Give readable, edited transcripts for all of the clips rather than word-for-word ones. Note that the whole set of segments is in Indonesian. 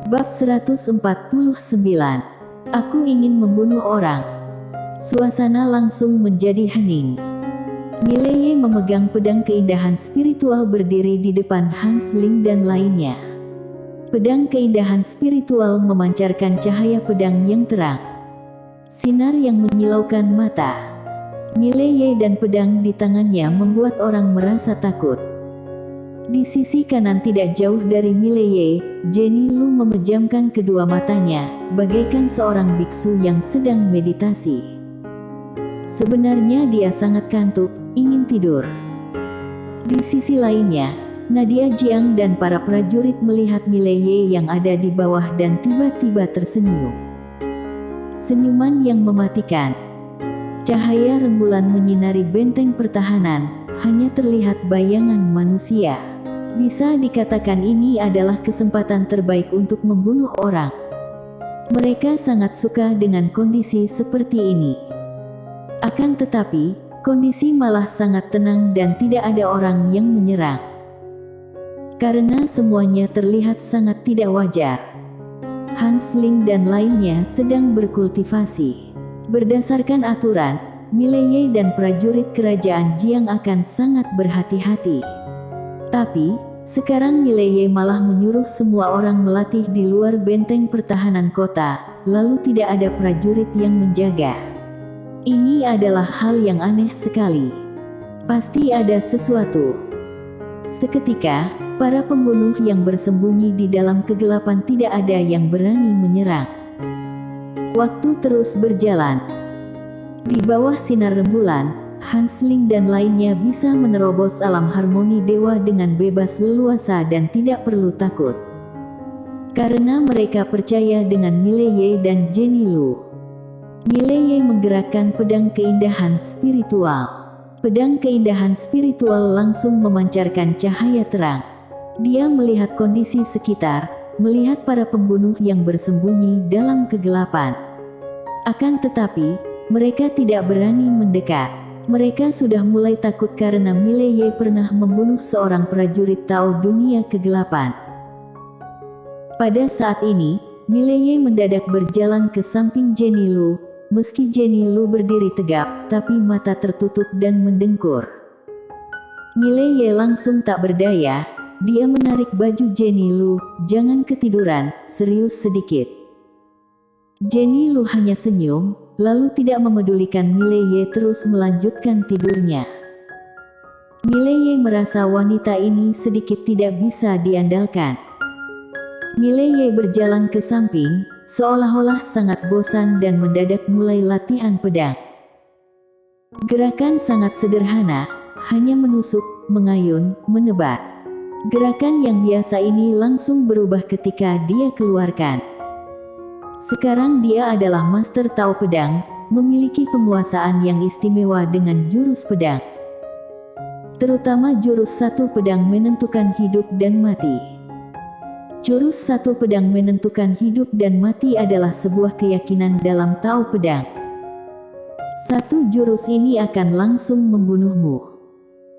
Bab 149. Aku ingin membunuh orang. Suasana langsung menjadi hening. Mileye memegang pedang keindahan spiritual berdiri di depan Hans Ling dan lainnya. Pedang keindahan spiritual memancarkan cahaya pedang yang terang. Sinar yang menyilaukan mata. Mileye dan pedang di tangannya membuat orang merasa takut. Di sisi kanan tidak jauh dari Mileye, Jenny Lu memejamkan kedua matanya, bagaikan seorang biksu yang sedang meditasi. Sebenarnya dia sangat kantuk, ingin tidur. Di sisi lainnya, Nadia Jiang dan para prajurit melihat Mileye yang ada di bawah dan tiba-tiba tersenyum. Senyuman yang mematikan. Cahaya rembulan menyinari benteng pertahanan, hanya terlihat bayangan manusia. Bisa dikatakan ini adalah kesempatan terbaik untuk membunuh orang. Mereka sangat suka dengan kondisi seperti ini. Akan tetapi, kondisi malah sangat tenang dan tidak ada orang yang menyerang. Karena semuanya terlihat sangat tidak wajar. Hans Ling dan lainnya sedang berkultivasi. Berdasarkan aturan, Mileye dan prajurit kerajaan Jiang akan sangat berhati-hati. Tapi, sekarang Mileye malah menyuruh semua orang melatih di luar benteng pertahanan kota, lalu tidak ada prajurit yang menjaga. Ini adalah hal yang aneh sekali. Pasti ada sesuatu. Seketika, para pembunuh yang bersembunyi di dalam kegelapan tidak ada yang berani menyerang. Waktu terus berjalan. Di bawah sinar rembulan, Hans Ling dan lainnya bisa menerobos alam harmoni dewa dengan bebas leluasa dan tidak perlu takut. Karena mereka percaya dengan Mileye dan Jenny Lu. Mileye menggerakkan pedang keindahan spiritual. Pedang keindahan spiritual langsung memancarkan cahaya terang. Dia melihat kondisi sekitar, melihat para pembunuh yang bersembunyi dalam kegelapan. Akan tetapi, mereka tidak berani mendekat. Mereka sudah mulai takut karena Mileye pernah membunuh seorang prajurit Tao dunia kegelapan. Pada saat ini, Mileye mendadak berjalan ke samping Jenny Lu. Meski Jenny Lu berdiri tegap, tapi mata tertutup dan mendengkur. Mileye langsung tak berdaya, dia menarik baju Jenny Lu, "Jangan ketiduran, serius sedikit." Jenny Lu hanya senyum, lalu tidak memedulikan Mileye terus melanjutkan tidurnya. Mileye merasa wanita ini sedikit tidak bisa diandalkan. Mileye berjalan ke samping, seolah-olah sangat bosan dan mendadak mulai latihan pedang. Gerakan sangat sederhana, hanya menusuk, mengayun, menebas. Gerakan yang biasa ini langsung berubah ketika dia keluarkan. Sekarang dia adalah master Tao pedang, memiliki penguasaan yang istimewa dengan jurus pedang. Terutama jurus satu pedang menentukan hidup dan mati. Jurus satu pedang menentukan hidup dan mati adalah sebuah keyakinan dalam Tao pedang. Satu jurus ini akan langsung membunuhmu.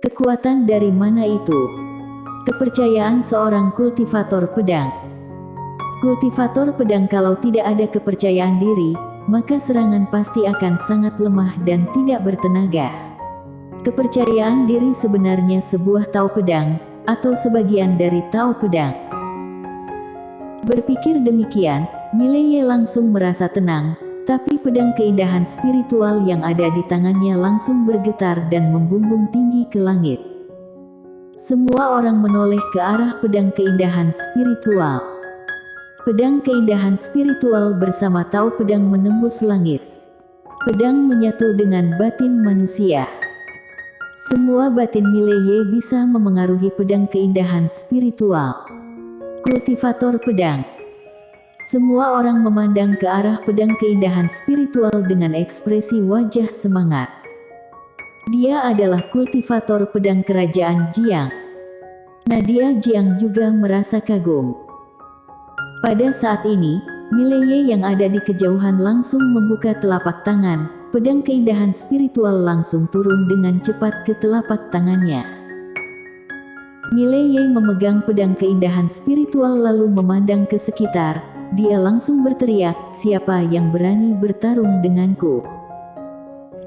Kekuatan dari mana itu? Kepercayaan seorang kultivator pedang. Kultivator pedang kalau tidak ada kepercayaan diri, maka serangan pasti akan sangat lemah dan tidak bertenaga. Kepercayaan diri sebenarnya sebuah Tao pedang, atau sebagian dari Tao pedang. Berpikir demikian, Mileye langsung merasa tenang, tapi pedang keindahan spiritual yang ada di tangannya langsung bergetar dan membumbung tinggi ke langit. Semua orang menoleh ke arah pedang keindahan spiritual. Pedang keindahan spiritual bersama Tao pedang menembus langit. Pedang menyatu dengan batin manusia. Semua batin Mileye bisa memengaruhi pedang keindahan spiritual. Kultivator pedang. Semua orang memandang ke arah pedang keindahan spiritual dengan ekspresi wajah semangat. Dia adalah kultivator pedang kerajaan Jiang. Nadia Jiang juga merasa kagum. Pada saat ini, Mileye yang ada di kejauhan langsung membuka telapak tangan, pedang keindahan spiritual langsung turun dengan cepat ke telapak tangannya. Mileye memegang pedang keindahan spiritual lalu memandang ke sekitar. Dia langsung berteriak, "Siapa yang berani bertarung denganku?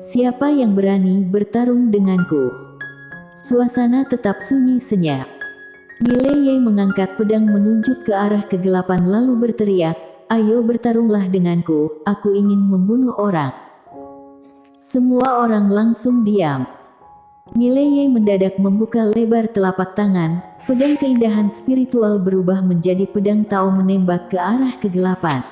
Siapa yang berani bertarung denganku?" Suasana tetap sunyi senyap. Mileye mengangkat pedang menunjuk ke arah kegelapan lalu berteriak, "Ayo bertarunglah denganku, aku ingin membunuh orang." Semua orang langsung diam. Mileye mendadak membuka lebar telapak tangan, pedang keindahan spiritual berubah menjadi pedang Tao menembak ke arah kegelapan.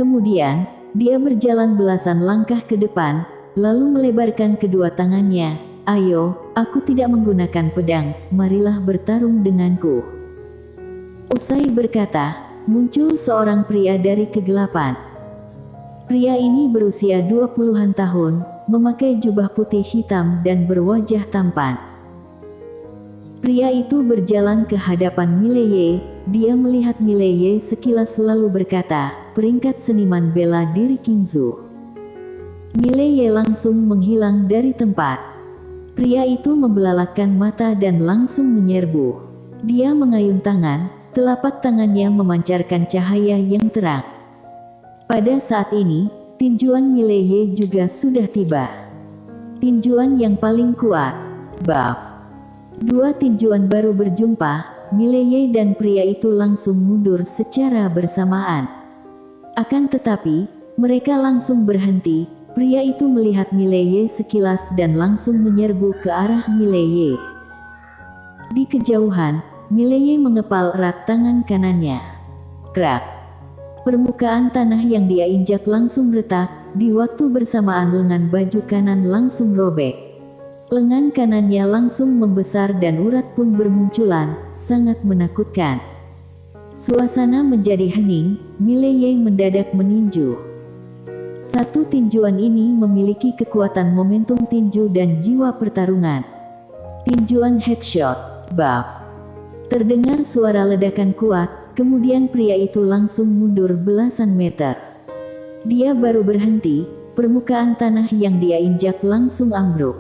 Kemudian, dia berjalan belasan langkah ke depan, lalu melebarkan kedua tangannya. "Ayo, aku tidak menggunakan pedang, marilah bertarung denganku." Usai berkata, muncul seorang pria dari kegelapan. Pria ini berusia 20-an tahun, memakai jubah putih hitam dan berwajah tampan. Pria itu berjalan ke hadapan Mileye. Dia melihat Mileye sekilas lalu berkata, "Peringkat seniman bela diri Kingzu." Mileye langsung menghilang dari tempat. Pria itu membelalakkan mata dan langsung menyerbu. Dia mengayun tangan, telapak tangannya memancarkan cahaya yang terang. Pada saat ini, tinjuan Mileye juga sudah tiba. Tinjuan yang paling kuat, buff. Dua tinjuan baru berjumpa, Mileye dan pria itu langsung mundur secara bersamaan. Akan tetapi, mereka langsung berhenti. Pria itu melihat Mileye sekilas dan langsung menyerbu ke arah Mileye. Di kejauhan, Mileye mengepal erat tangan kanannya. Krak. Permukaan tanah yang dia injak langsung retak. Di waktu bersamaan lengan baju kanan langsung robek. Lengan kanannya langsung membesar dan urat pun bermunculan, sangat menakutkan. Suasana menjadi hening, Mileye mendadak meninju. Satu tinjuan ini memiliki kekuatan momentum tinju dan jiwa pertarungan. Tinjuan headshot, buff. Terdengar suara ledakan kuat, kemudian pria itu langsung mundur belasan meter. Dia baru berhenti, permukaan tanah yang dia injak langsung ambruk.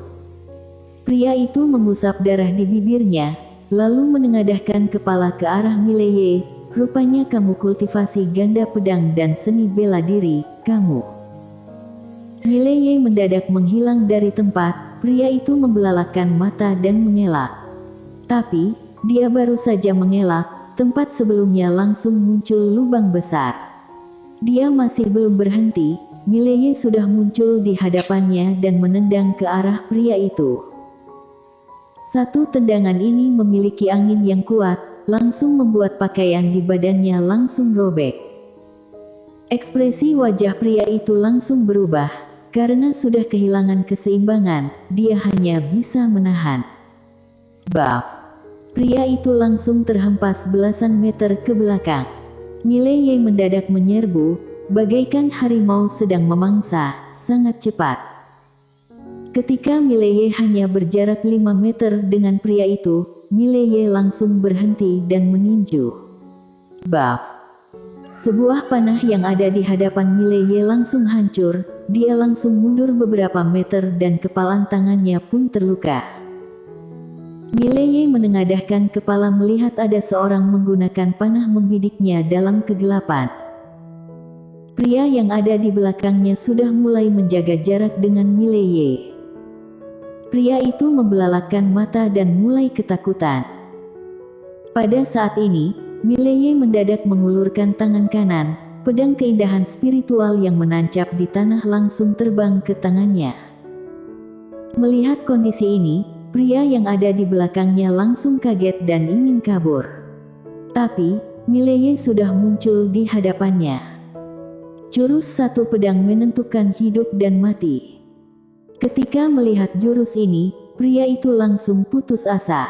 Pria itu mengusap darah di bibirnya, lalu menengadahkan kepala ke arah Mileye. "Rupanya kamu kultivasi ganda pedang dan seni bela diri, kamu." Mileye mendadak menghilang dari tempat. Pria itu membelalakkan mata dan mengelak. Tapi, dia baru saja mengelak, tempat sebelumnya langsung muncul lubang besar. Dia masih belum berhenti, Mileye sudah muncul di hadapannya dan menendang ke arah pria itu. Satu tendangan ini memiliki angin yang kuat, langsung membuat pakaian di badannya langsung robek. Ekspresi wajah pria itu langsung berubah, karena sudah kehilangan keseimbangan, dia hanya bisa menahan. Buff. Pria itu langsung terhempas belasan meter ke belakang. Mileye mendadak menyerbu, bagaikan harimau sedang memangsa, sangat cepat. Ketika Mileye hanya berjarak 5 meter dengan pria itu, Mileye langsung berhenti dan meninju. Buff. Sebuah panah yang ada di hadapan Mileye langsung hancur, dia langsung mundur beberapa meter dan kepalan tangannya pun terluka. Mileye menengadahkan kepala melihat ada seorang menggunakan panah membidiknya dalam kegelapan. Pria yang ada di belakangnya sudah mulai menjaga jarak dengan Mileye. Pria itu membelalakkan mata dan mulai ketakutan. Pada saat ini, Mileye mendadak mengulurkan tangan kanan, pedang keindahan spiritual yang menancap di tanah langsung terbang ke tangannya. Melihat kondisi ini, pria yang ada di belakangnya langsung kaget dan ingin kabur. Tapi, Mileye sudah muncul di hadapannya. Jurus satu pedang menentukan hidup dan mati. Ketika melihat jurus ini, pria itu langsung putus asa.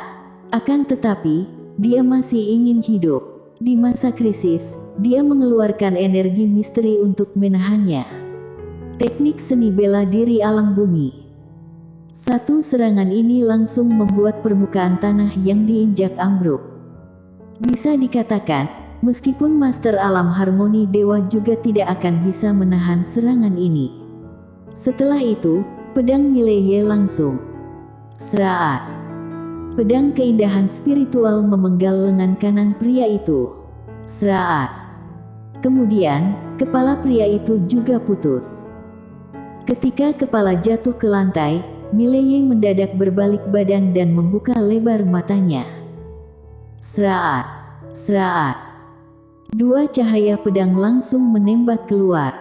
Akan tetapi, dia masih ingin hidup. Di masa krisis, dia mengeluarkan energi misteri untuk menahannya. Teknik seni bela diri alam bumi. Satu serangan ini langsung membuat permukaan tanah yang diinjak ambruk. Bisa dikatakan, meskipun Master Alam Harmoni Dewa juga tidak akan bisa menahan serangan ini. Setelah itu, pedang Mileye langsung seraas. Pedang keindahan spiritual memenggal lengan kanan pria itu. Seraas. Kemudian, kepala pria itu juga putus. Ketika kepala jatuh ke lantai, Mileye mendadak berbalik badan dan membuka lebar matanya. Seraas, seraas. Dua cahaya pedang langsung menembak keluar.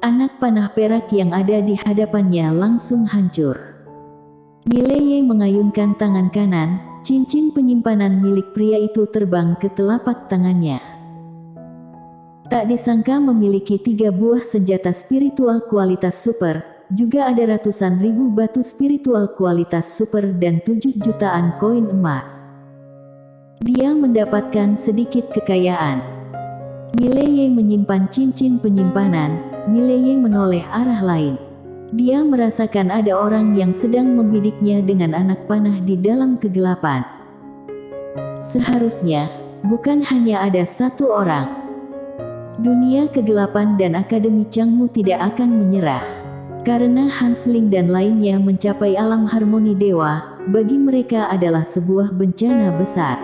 Anak panah perak yang ada di hadapannya langsung hancur. Mileye mengayunkan tangan kanan, cincin penyimpanan milik pria itu terbang ke telapak tangannya. Tak disangka memiliki 3 buah senjata spiritual kualitas super, juga ada ratusan ribu batu spiritual kualitas super dan 7 jutaan koin emas. Dia mendapatkan sedikit kekayaan. Mileye menyimpan cincin penyimpanan. Mileye menoleh arah lain. Dia merasakan ada orang yang sedang membidiknya dengan anak panah di dalam kegelapan. Seharusnya, bukan hanya ada satu orang. Dunia kegelapan dan Akademi Changmu tidak akan menyerah. Karena Hansling dan lainnya mencapai alam harmoni dewa, bagi mereka adalah sebuah bencana besar.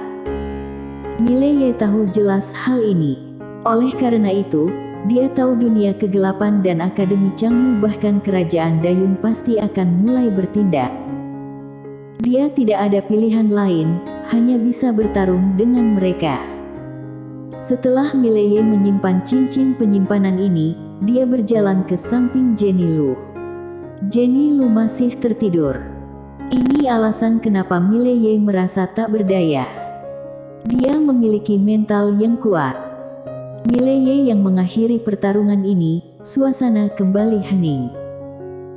Mileye tahu jelas hal ini. Oleh karena itu, dia tahu dunia kegelapan dan Akademi Changmu bahkan kerajaan Dayun pasti akan mulai bertindak. Dia tidak ada pilihan lain, hanya bisa bertarung dengan mereka. Setelah Mileye menyimpan cincin penyimpanan ini, dia berjalan ke samping Jenny Lu. Jenny Lu masih tertidur. Ini alasan kenapa Mileye merasa tak berdaya. Dia memiliki mental yang kuat. Mileye yang mengakhiri pertarungan ini, suasana kembali hening.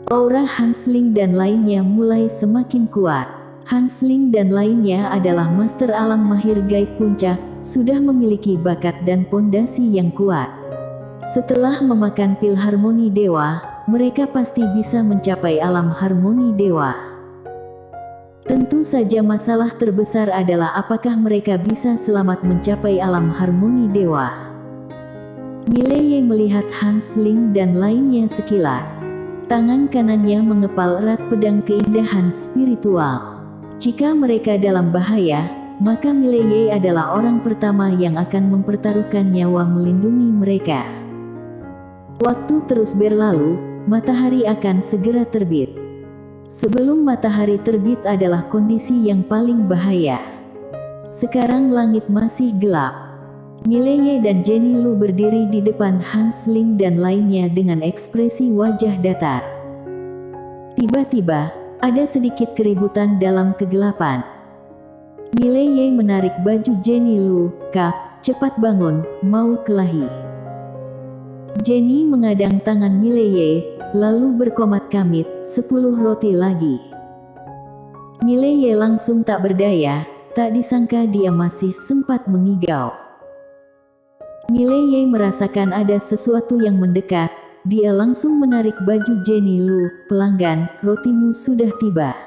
Aura Hansling dan lainnya mulai semakin kuat. Hansling dan lainnya adalah master alam mahir gaib puncak, sudah memiliki bakat dan pondasi yang kuat. Setelah memakan pil harmoni dewa, mereka pasti bisa mencapai alam harmoni dewa. Tentu saja masalah terbesar adalah apakah mereka bisa selamat mencapai alam harmoni dewa. Mileye melihat Hansling dan lainnya sekilas. Tangan kanannya mengepal erat pedang keindahan spiritual. Jika mereka dalam bahaya, maka Mileye adalah orang pertama yang akan mempertaruhkan nyawa melindungi mereka. Waktu terus berlalu, matahari akan segera terbit. Sebelum matahari terbit adalah kondisi yang paling bahaya. Sekarang langit masih gelap. Mileye dan Jenny Lu berdiri di depan Hansling dan lainnya dengan ekspresi wajah datar. Tiba-tiba, ada sedikit keributan dalam kegelapan. Mileye menarik baju Jenny Lu, "Kak, cepat bangun, mau kelahi." Jenny mengadang tangan Mileye, lalu berkomat kamit, 10 roti lagi. Mileye langsung tak berdaya, tak disangka dia masih sempat mengigau. Mileye merasakan ada sesuatu yang mendekat, dia langsung menarik baju Jenny Lu, "Pelanggan, rotimu sudah tiba."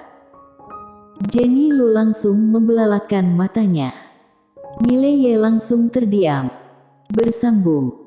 Jenny Lu langsung membelalakkan matanya. Mileye langsung terdiam. Bersambung.